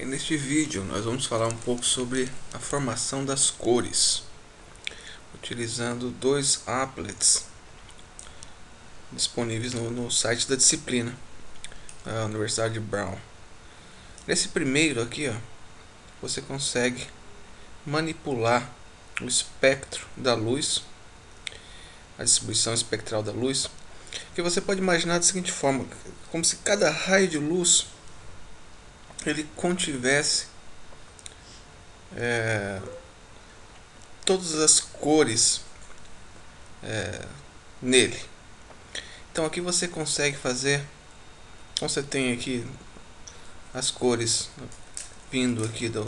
E neste vídeo nós vamos falar um pouco sobre a formação das cores, utilizando dois applets disponíveis no site da disciplina da Universidade de Brown. Nesse primeiro aqui, você consegue manipular o espectro da luz, a distribuição espectral da luz, que você pode imaginar da seguinte forma, como se cada raio de luz ele contivesse todas as cores nele. Então aqui você consegue fazer, então você tem aqui as cores vindo aqui da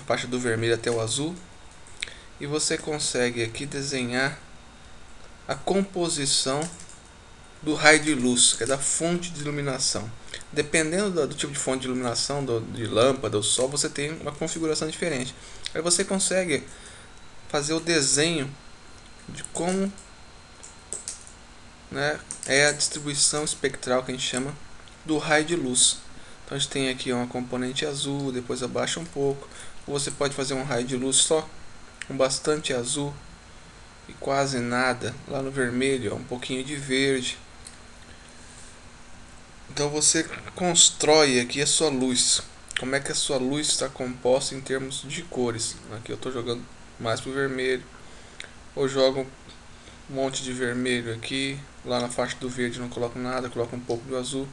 faixa do vermelho até o azul, e você consegue aqui desenhar a composição do raio de luz, que é da fonte de iluminação. Dependendo do tipo de fonte de iluminação, de lâmpada ou sol, você tem uma configuração diferente. Aí você consegue fazer o desenho de como é a distribuição espectral que a gente chama do raio de luz. Então a gente tem aqui uma componente azul, depois abaixa um pouco. Ou você pode fazer um raio de luz só com bastante azul e quase nada lá no vermelho, um pouquinho de verde. Então você constrói aqui a sua luz. Como é que a sua luz está composta em termos de cores. Aqui eu estou jogando mais para o vermelho. Ou jogo um monte de vermelho aqui. Lá na faixa do verde não coloco nada, coloco um pouco do azul.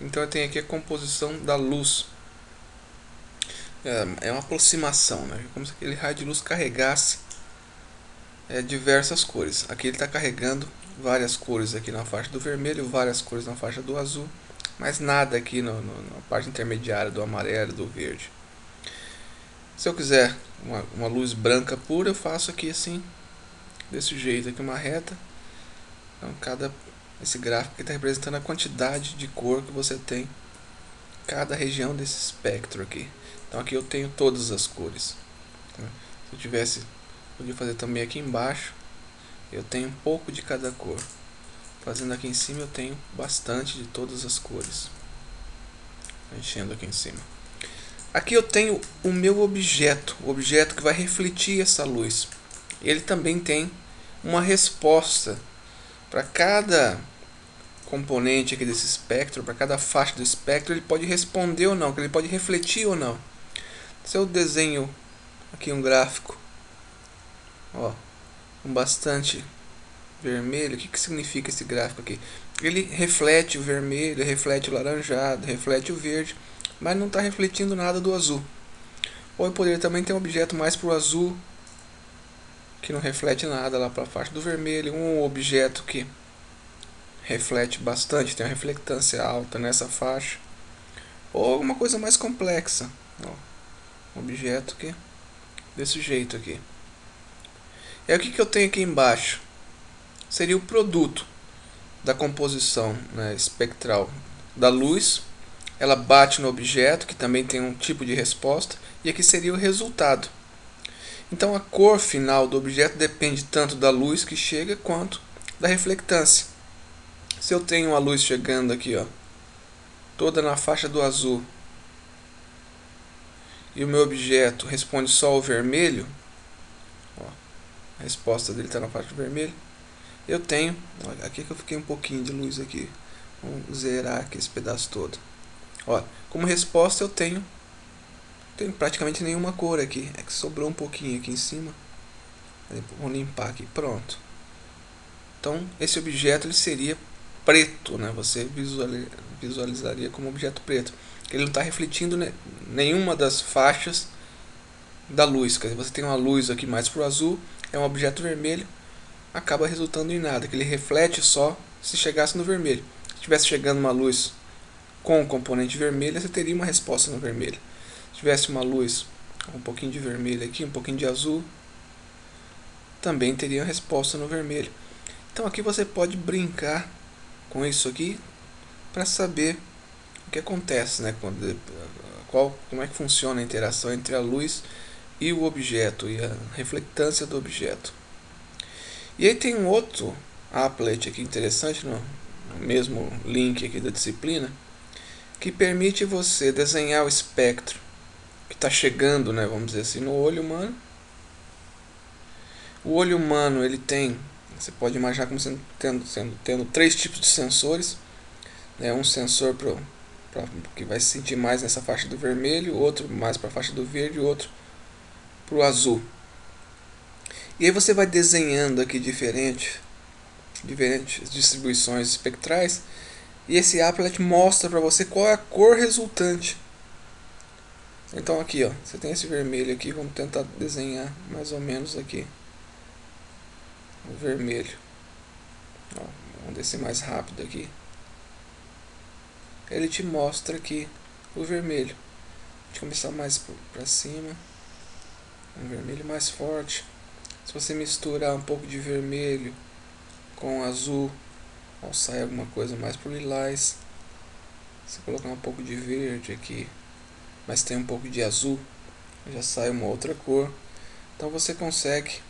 Então eu tenho aqui a composição da luz. É uma aproximação, como se aquele raio de luz carregasse diversas cores. Aqui ele está carregando várias cores aqui na faixa do vermelho, várias cores na faixa do azul, mas nada aqui na parte intermediária do amarelo e do verde. Se eu quiser uma luz branca pura, eu faço aqui assim, desse jeito aqui, uma reta. Então esse gráfico está representando a quantidade de cor que você tem em cada região desse espectro aqui. Então aqui eu tenho todas as cores. Se eu tivesse, podia fazer também aqui embaixo, eu tenho um pouco de cada cor. Fazendo aqui em cima eu tenho bastante de todas as cores. Enchendo aqui em cima. Aqui eu tenho o meu objeto, o objeto que vai refletir essa luz. Ele também tem uma resposta para cada componente aqui desse espectro, para cada faixa do espectro, ele pode responder ou não, ele pode refletir ou não. Se eu desenho aqui um gráfico, com bastante vermelho, o que significa esse gráfico aqui? Ele reflete o vermelho, reflete o laranjado, reflete o verde, mas não está refletindo nada do azul. Ou eu poderia também ter um objeto mais para o azul, que não reflete nada lá para a faixa do vermelho, um objeto que reflete bastante, tem uma reflectância alta nessa faixa, ou alguma coisa mais complexa, um objeto que desse jeito aqui. E aí o que eu tenho aqui embaixo? Seria o produto da composição espectral da luz. Ela bate no objeto, que também tem um tipo de resposta, e aqui seria o resultado. Então a cor final do objeto depende tanto da luz que chega quanto da reflectância. Se eu tenho uma luz chegando aqui, toda na faixa do azul, e o meu objeto responde só ao vermelho, a resposta dele está na faixa do vermelho, eu tenho, aqui que eu fiquei um pouquinho de luz aqui, vamos zerar aqui esse pedaço todo. Como resposta eu tenho praticamente nenhuma cor aqui, é que sobrou um pouquinho aqui em cima. Vou limpar aqui, pronto. Então esse objeto ele seria preto, você visualizaria como objeto preto. Ele não está refletindo nenhuma das faixas da luz. Quer dizer, você tem uma luz aqui mais para o azul, é um objeto vermelho, acaba resultando em nada, que ele reflete só se chegasse no vermelho. Se estivesse chegando uma luz com o componente vermelho, você teria uma resposta no vermelho. Se tivesse uma luz com um pouquinho de vermelho aqui, um pouquinho de azul, também teria uma resposta no vermelho. Então aqui você pode brincar com isso aqui para saber o que acontece, como é que funciona a interação entre a luz e o objeto, e a reflectância do objeto. E aí tem um outro applet aqui interessante no mesmo link aqui da disciplina, que permite você desenhar o espectro que está chegando, né, vamos dizer assim, no olho humano. O olho humano, ele tem, você pode imaginar como tendo três tipos de sensores, né? Um sensor que vai se sentir mais nessa faixa do vermelho, outro mais para a faixa do verde e outro para o azul. E aí você vai desenhando aqui diferentes distribuições espectrais, e esse applet mostra para você qual é a cor resultante. Então aqui, ó, você tem esse vermelho aqui, vamos tentar desenhar mais ou menos aqui o vermelho. Ó, vamos descer mais rápido aqui. Ele te mostra aqui o vermelho. Deixa eu começar mais para cima. Um vermelho mais forte. Se você misturar um pouco de vermelho com azul, ó, sai alguma coisa mais pro lilás. Se colocar um pouco de verde aqui, mas tem um pouco de azul, já sai uma outra cor. Então você consegue,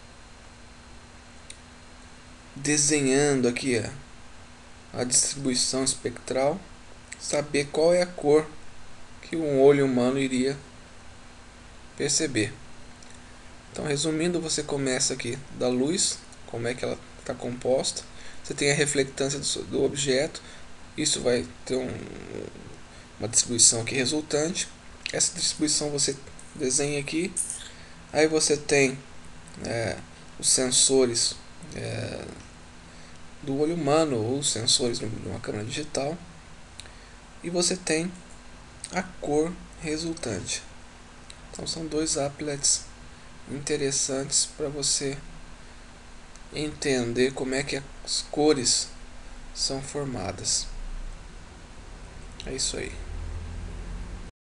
desenhando aqui a distribuição espectral, saber qual é a cor que um olho humano iria perceber. Então, resumindo, você começa aqui da luz, como é que ela está composta. Você tem a reflectância do objeto, isso vai ter uma distribuição aqui resultante. Essa distribuição você desenha aqui. Aí você tem os sensores do olho humano, ou os sensores de uma câmera digital. E você tem a cor resultante. Então são dois applets interessantes para você entender como é que as cores são formadas. É isso aí.